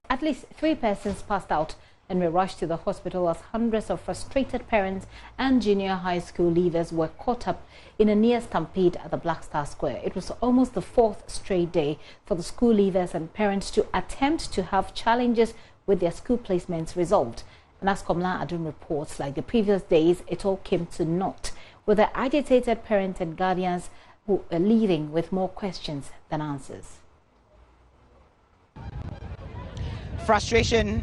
At least 3 persons passed out and were rushed to the hospital as hundreds of frustrated parents and junior high school leavers were caught up in a near stampede at the Black Star Square. It was almost the 4th straight day for the school leavers and parents to attempt to have challenges with their school placements resolved. And as Komla Adun reports, like the previous days, it all came to naught, with the agitated parents and guardians who are leaving with more questions than answers. Frustration,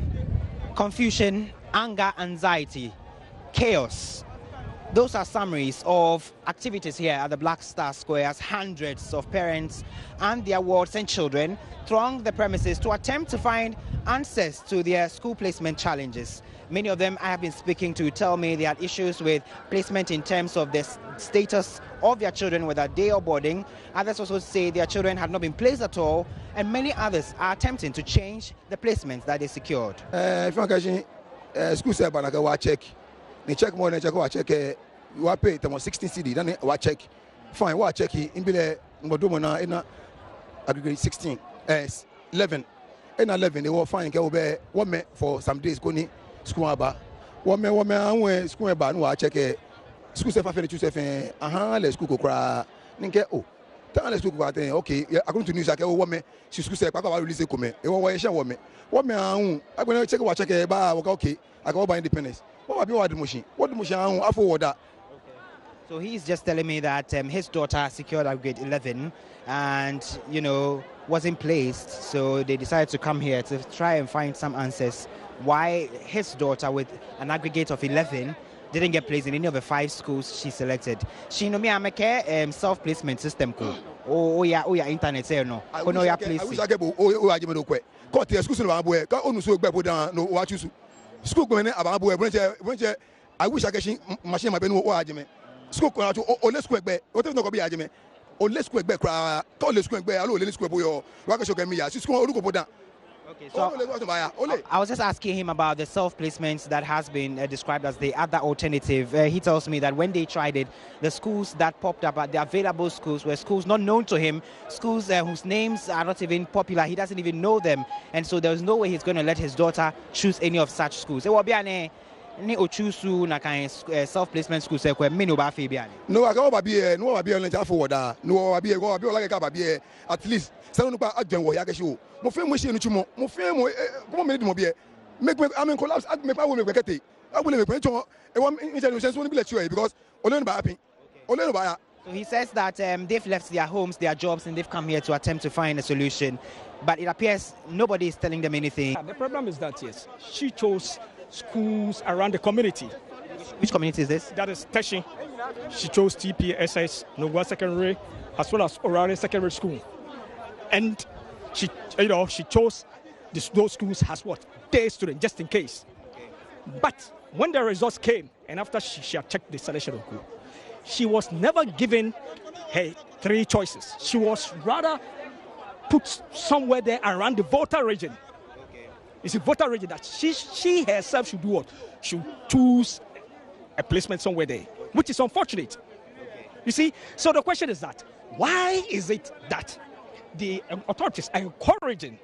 confusion, anger, anxiety, chaos. Those are summaries of activities here at the Black Star Square as hundreds of parents and their wards and children throng the premises to attempt to find answers to their school placement challenges. Many of them I have been speaking to tell me they had issues with placement in terms of the status of their children, whether day or boarding. Others also say their children had not been placed at all, and many others are attempting to change the placements that they secured. School said, "But check. They check more than check. You pay them 16 CD. Then we check. Fine. We check. In bile ngodumona ina aggregate 16, 11. In 11 they will find ke one for some days koni school aba. One anwe school aba no check. School say fa choose fa le school ko kra. Ninke oh. Tell school ko okay. According to news like one she school say papa release come. E won share one anwu. I go check wa check ba okay. I go buy independence. What the machine? What the machine? I forward that. So he's just telling me that his daughter secured a grade 11 and, you know, wasn't placed. So they decided to come here to try and find some answers why his daughter with an aggregate of 11 didn't get placed in any of the 5 schools she selected. She know me I'm self-placement system. Oh yeah, internet say no. I wish I get school going about I wish I get machine my ben argument. School going to let's quick back. What if not be argument? Or let's quick back, call let's quick back. Hello, let's quick boy. Okay, so I was just asking him about the self-placements that has been described as the other alternative. He tells me that when they tried it, the schools that popped up, the available schools, were schools not known to him, schools whose names are not even popular. He doesn't even know them. And so there's no way he's going to let his daughter choose any of such schools. Ni ochusu na kan self-placement school say kwa mini oba fe bia no aga oba bia no oba bia nja forward no oba bia like ka ba bia at least say no pa adwen wo ya ke show mo fe mo she no chumo mo fe mo mo me di mo bia make I mean collapse me pa wo me kwekete abule me kwencho e wo intelligence won be let you because only ba happy only ba ya. So he says that they've left their homes, their jobs, and they've come here to attempt to find a solution, but it appears nobody is telling them anything. The problem is that yes, she chose schools around the community. Which community is this? That is Teshi. She chose TPSS, Nogwa Secondary, as well as Orare Secondary School. And she chose those schools as what? Day student, just in case. But when the results came, and after she had checked the selection of group, she was never given her 3 choices. She was rather put somewhere there around the voter region. It's a voter region that she herself should do what? Should choose a placement somewhere there, which is unfortunate. You see, so the question is that, why is it that the authorities are encouraging,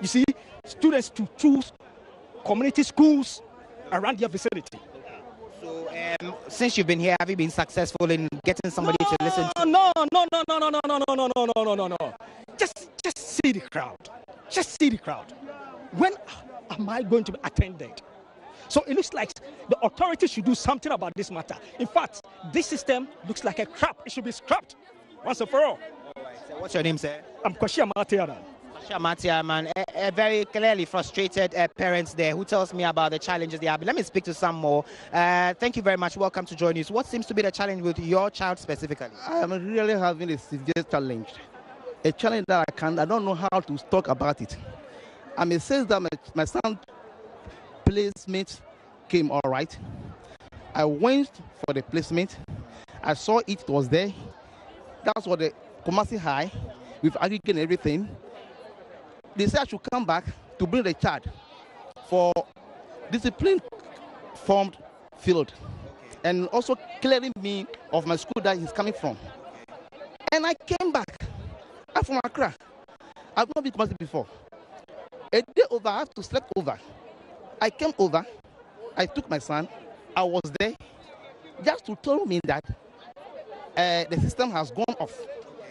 you see, students to choose community schools around their vicinity? So, since you've been here, have you been successful in getting somebody to listen to? No. Just see the crowd. Just see the crowd. When am I going to be attended? So it looks like the authorities should do something about this matter. In fact, this system looks like a crap. It should be scrapped once and for all. So what's your name, sir? I'm Kwashia Matiara. Kwashia Matiara, man. A very clearly frustrated parents there who tells me about the challenges they have. Let me speak to some more. Thank you very much. Welcome to Joy News. What seems to be the challenge with your child specifically? I am really having a severe challenge. A challenge that I don't know how to talk about it. I may say that my son placement came all right. I went for the placement. I saw it was there. That's what the Kumasi High with aggregate and everything. They said I should come back to bring the child for discipline formed field and also clearing me of my school that he's coming from. And I came back. I'm from Accra. I've not been Kumasi before. A day over, I have to sleep over. I came over, I took my son, I was there, just to tell me that the system has gone off.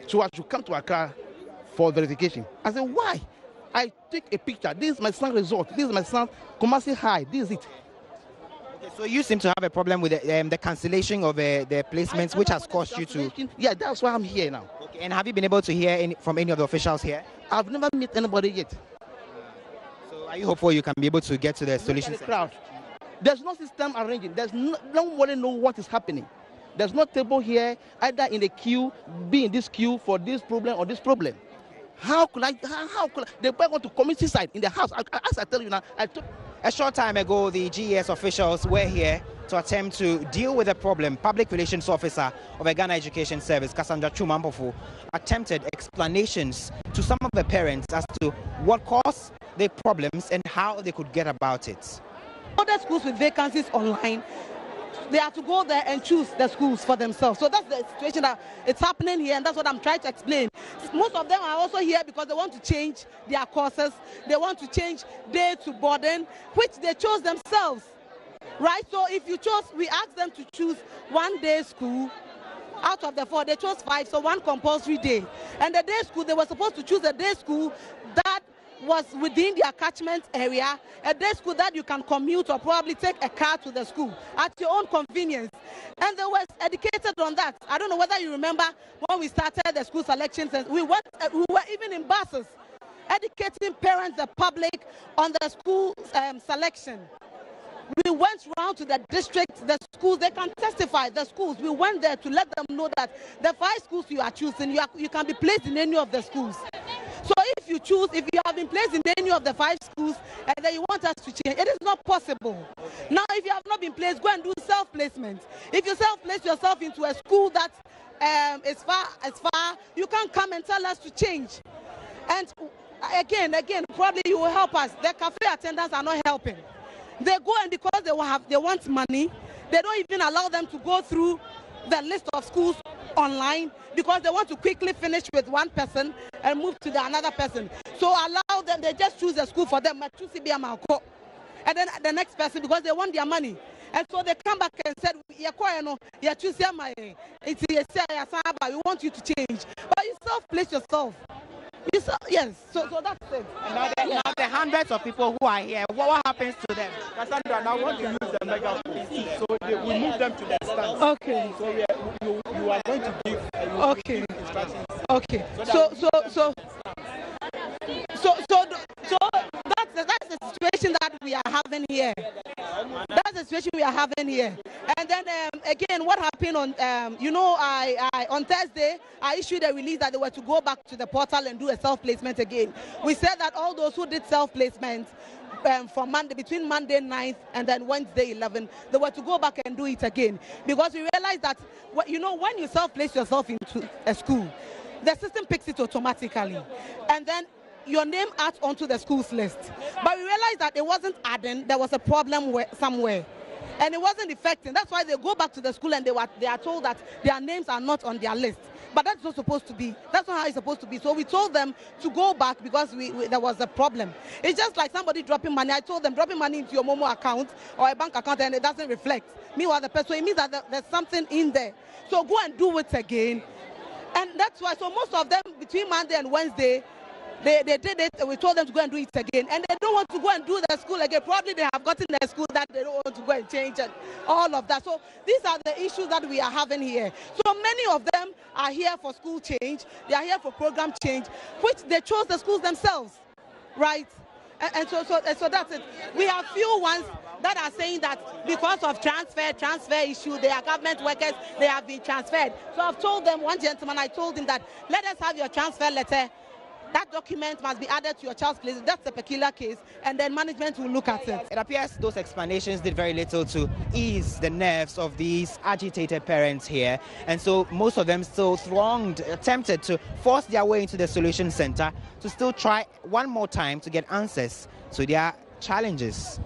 So I should come to Accra for verification. I said, why? I take a picture. This is my son's result. This is my son's Kumasi High. This is it. Okay, so you seem to have a problem with the cancellation of the placements, which has caused you to... Yeah, that's why I'm here now. Okay, and have you been able to hear from any of the officials here? I've never met anybody yet. So are you hopeful you can be able to get to the solution? Crowd. There's no system arranging. Nobody knows what is happening. There's no table here, either in the queue, be in this queue for this problem or this problem. How could I? They want to commit suicide in the house? As I tell you now, A short time ago, the GES officials were here to attempt to deal with the problem. Public Relations Officer of the Ghana Education Service, Cassandra Chumampofu, attempted explanations to some of the parents as to what caused the problems and how they could get about it. Other schools with vacancies online, they have to go there and choose the schools for themselves. So that's the situation that it's happening here, and that's what I'm trying to explain. Most of them are also here because they want to change their courses. They want to change day to boarding, which they chose themselves, right? So if you chose, we asked them to choose 1 day school. Out of the 4, they chose 5, so 1 compulsory day. And the day school, they were supposed to choose a day school that was within their catchment area, a day school that you can commute or probably take a car to the school at your own convenience. And they were educated on that. I don't know whether you remember when we started the school selections, and we were even in buses educating parents, the public, on the school selection. We went round to the district, the schools, they can testify, the schools. We went there to let them know that the 5 schools you are choosing, you can be placed in any of the schools. So if you have been placed in any of the 5 schools and then you want us to change, it is not possible. Now, if you have not been placed, go and do self-placement. If you self-place yourself into a school that is far, you can't come and tell us to change. And again, probably you will help us. The cafe attendants are not helping. They go, and because they want money, they don't even allow them to go through the list of schools online because they want to quickly finish with one person and move to another person. So allow them, they just choose a school for them, and then the next person, because they want their money. And so they come back and said, we want you to change. But you self-place yourself. Yes, so that's it. And now the hundreds of people who are here, what happens to them? Cassandra, now I want to use the megaphone. So we move them to the stand. Okay. So you are going to give okay. instructions. Okay. So that's the situation that we are having here. That's the situation we are having here. And then again, what happened on on Thursday, I issued a release that they were to go back to the portal and do a self-placement again. We said that all those who did self-placement from between Monday 9th and then Wednesday 11th, they were to go back and do it again, because we realized that when you self-place yourself into a school, the system picks it automatically, and then your name adds onto the school's list. But we realized that it wasn't adding. There was a problem somewhere, and it wasn't affecting. That's why they go back to the school and they are told that their names are not on their list. But that's not supposed to be. That's not how it's supposed to be. So we told them to go back because there was a problem. It's just like somebody dropping money. I told them dropping money into your Momo account or a bank account and it doesn't reflect. Meanwhile, the person, it means that there's something in there. So go and do it again. And that's why. So most of them between Monday and Wednesday, they did it, and we told them to go and do it again. And they don't want to go and do the school again. Probably they have gotten a school that they don't want to go and change and all of that. So these are the issues that we are having here. So many of them are here for school change. They are here for program change, which they chose the schools themselves, right? And so that's it. We have few ones that are saying that because of transfer issue, they are government workers, they have been transferred. So I've told them, one gentleman, I told him that let us have your transfer letter. That document must be added to your child's place. That's a peculiar case, and then management will look at it. It appears those explanations did very little to ease the nerves of these agitated parents here, and so most of them still attempted to force their way into the solution center to still try one more time to get answers to their challenges.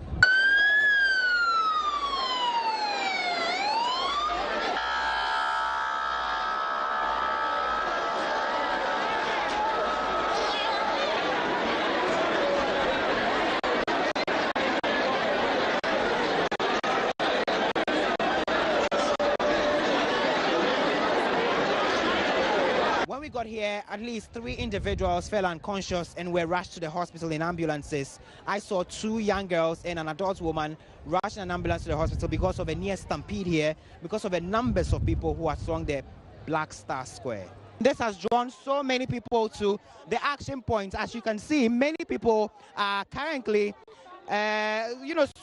got here, at least 3 individuals fell unconscious and were rushed to the hospital in ambulances. I saw 2 young girls and an adult woman rushed in an ambulance to the hospital because of a near stampede here, because of the numbers of people who are thronged the Black Star Square. This has drawn so many people to the action point. As you can see, many people are currently,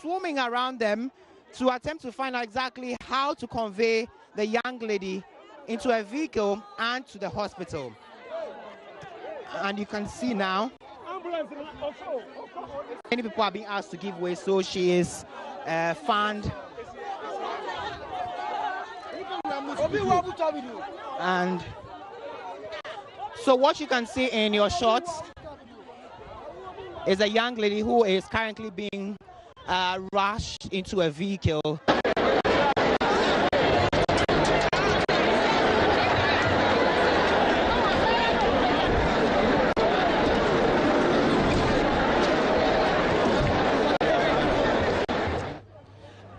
swarming around them to attempt to find out exactly how to convey the young lady into a vehicle and to the hospital. And you can see now many people are being asked to give way, so she is found. And so what you can see in your shots is a young lady who is currently being rushed into a vehicle.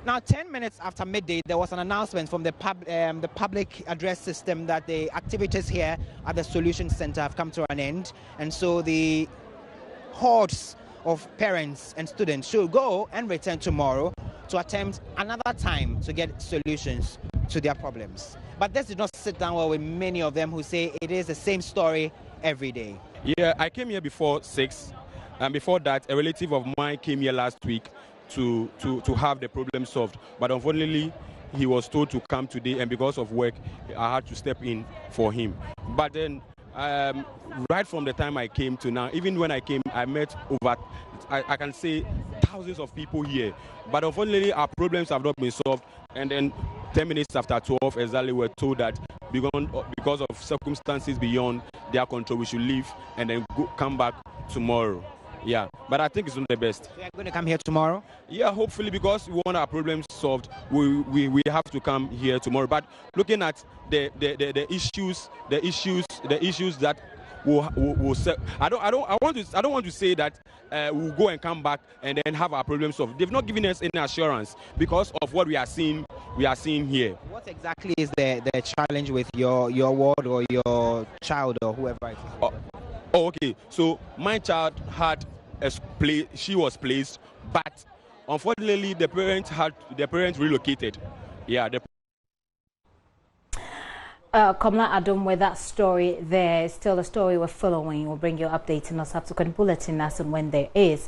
Now, 10 minutes after midday, there was an announcement from the public address system that the activities here at the Solution Center have come to an end. And so the hordes of parents and students should go and return tomorrow to attempt another time to get solutions to their problems. But this did not sit down well with many of them who say it is the same story every day. Yeah, I came here before 6. And before that, a relative of mine came here last week to have the problem solved. But unfortunately, he was told to come today, and because of work, I had to step in for him. But then, right from the time I came to now, even when I came, I met over, I can say, thousands of people here. But unfortunately, our problems have not been solved. And then 10 minutes after 12, exactly, we're told that because of circumstances beyond their control, we should leave and then come back tomorrow. Yeah, but I think it's not the best. So you're going to come here tomorrow? Yeah, hopefully, because we want our problems solved, we have to come here tomorrow. But looking at the issues that will I don't want to say that we'll go and come back and then have our problems solved. They've not given us any assurance because of what we are seeing here. What exactly is the challenge with your ward or your child or whoever it is? Oh, okay. So my child had she was placed, but unfortunately the parents relocated. Yeah. Komla Adam, with that story there, still a story we're following. We'll bring you updates in our subsequent bulletin as and when there is.